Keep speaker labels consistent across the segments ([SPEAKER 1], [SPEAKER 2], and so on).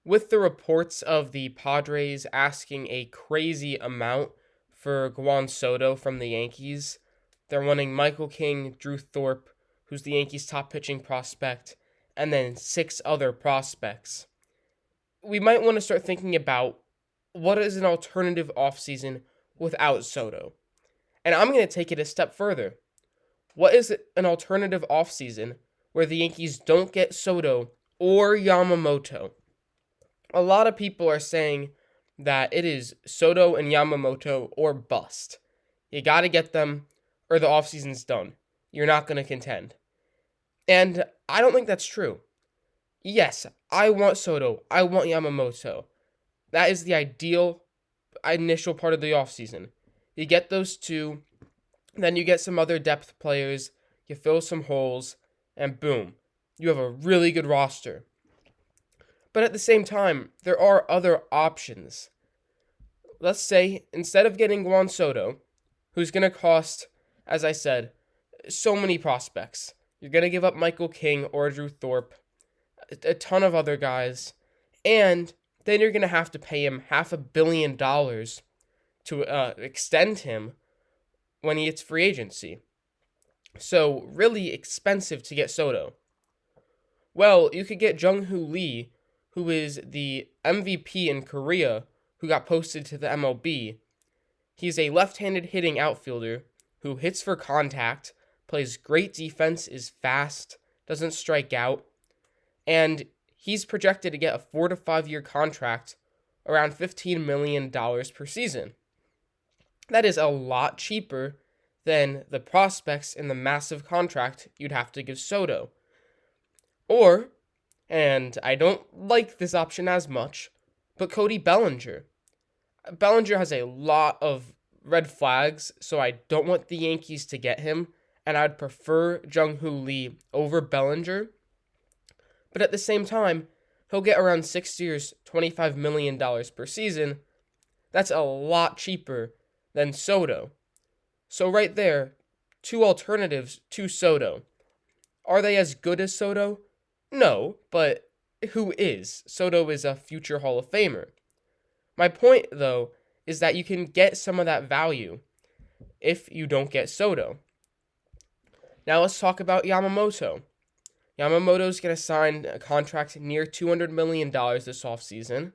[SPEAKER 1] With the reports of the Padres asking a crazy amount for Juan Soto from the Yankees, they're wanting Michael King, Drew Thorpe, who's the Yankees' top pitching prospect, and then six other prospects. We might want to start thinking about what is an alternative offseason without Soto. And I'm going to take it a step further. What is an alternative offseason where the Yankees don't get Soto or Yamamoto? A lot of people are saying that it is Soto and Yamamoto or bust. You got to get them or the offseason's done. You're not going to contend. And I don't think that's true. Yes, I want Soto. I want Yamamoto. That is the ideal initial part of the offseason. You get those two, then you get some other depth players, you fill some holes, and boom, you have a really good roster. But at the same time, there are other options. Let's say, instead of getting Juan Soto, who's going to cost, as I said, so many prospects, you're going to give up Michael King or Drew Thorpe, a ton of other guys, and then you're going to have to pay him $500 million to extend him when he hits free agency. So, really expensive to get Soto. Well, you could get Jung-Hoo Lee, who is the MVP in Korea, who got posted to the MLB. He's a left-handed hitting outfielder who hits for contact, plays great defense, is fast, doesn't strike out, and he's projected to get a 4 to 5 year contract around $15 million per season. That is a lot cheaper than the prospects in the massive contract you'd have to give Soto. Or, and I don't like this option as much, but Cody Bellinger. Bellinger has a lot of red flags, so I don't want the Yankees to get him, and I'd prefer Jung-Hoo Lee over Bellinger. But at the same time, he'll get around 6 years, $25 million per season. That's a lot cheaper than Soto. So right there, two alternatives to Soto. Are they as good as Soto? No, but who is? Soto is a future Hall of Famer. My point, though, is that you can get some of that value if you don't get Soto. Now let's talk about Yamamoto. Yamamoto's going to sign a contract near $200 million this offseason.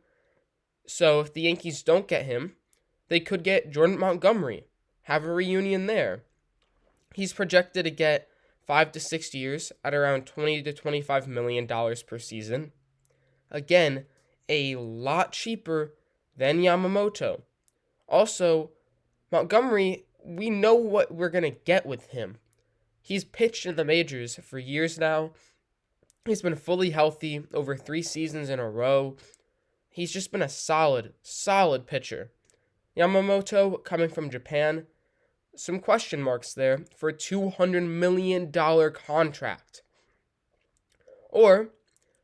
[SPEAKER 1] So if the Yankees don't get him, they could get Jordan Montgomery, have a reunion there. He's projected to get 5 to 6 years at around $20 to $25 million per season. Again, a lot cheaper than Yamamoto. Also, Montgomery, we know what we're going to get with him. He's pitched in the majors for years now. He's been fully healthy over 3 seasons in a row. He's just been a solid pitcher. Yamamoto, coming from Japan, some question marks there for a $200 million contract. Or,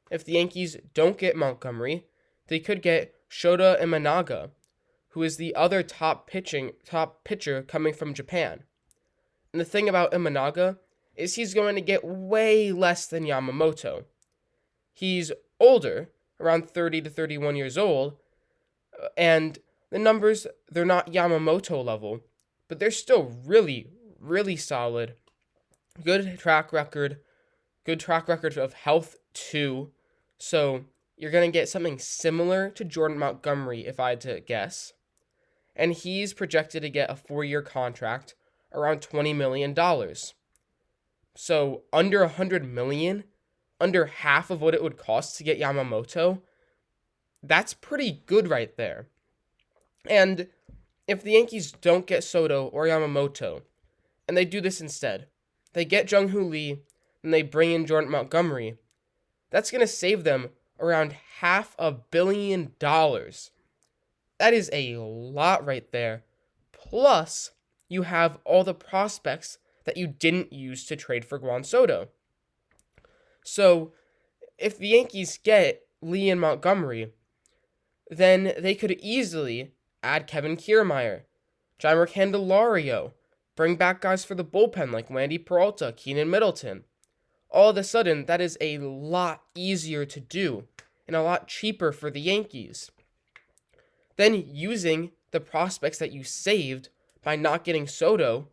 [SPEAKER 1] if the Yankees don't get Montgomery, they could get Shota Imanaga, who is the other top pitcher coming from Japan. And the thing about Imanaga is he's going to get way less than Yamamoto. He's older, around 30 to 31 years old, and the numbers, they're not Yamamoto level, but they're still really, really solid. Good track record of health too. So you're going to get something similar to Jordan Montgomery, if I had to guess. And he's projected to get a 4-year contract around $20 million. So under $100 million, under half of what it would cost to get Yamamoto, that's pretty good right there. And if the Yankees don't get Soto or Yamamoto, and they do this instead, they get Jung-Hoo Lee, and they bring in Jordan Montgomery, that's going to save them around $500 million. That is a lot right there. Plus, you have all the prospects that you didn't use to trade for Juan Soto. So, if the Yankees get Lee and Montgomery, then they could easily add Kevin Kiermaier, Jeimer Candelario, bring back guys for the bullpen like Wandy Peralta, Keenan Middleton. All of a sudden, that is a lot easier to do and a lot cheaper for the Yankees. Then using the prospects that you saved by not getting Soto,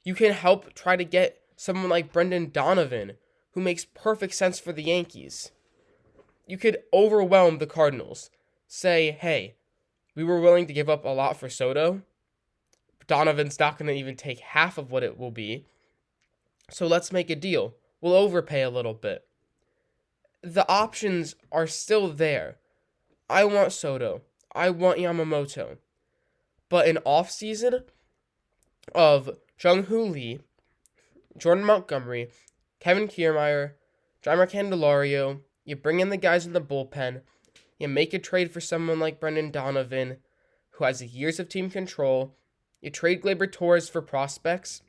[SPEAKER 1] you can help try to get someone like Brendan Donovan, who makes perfect sense for the Yankees. You could overwhelm the Cardinals. Say, hey, we were willing to give up a lot for Soto. Donovan's not going to even take half of what it will be. So let's make a deal. We'll overpay a little bit. The options are still there. I want Soto. I want Yamamoto. But an offseason of Jung-Hoo Lee, Jordan Montgomery, Kevin Kiermaier, Jeimer Candelario, you bring in the guys in the bullpen, you make a trade for someone like Brendan Donovan, who has years of team control, you trade Gleyber Torres for prospects.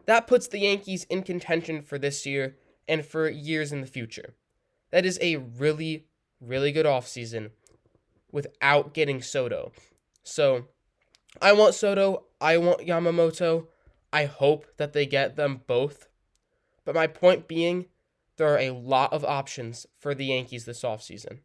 [SPEAKER 1] That puts the Yankees in contention for this year and for years in the future. That is a really, really good offseason without getting Soto. So, I want Soto, I want Yamamoto. I hope that they get them both. But my point being, there are a lot of options for the Yankees this offseason.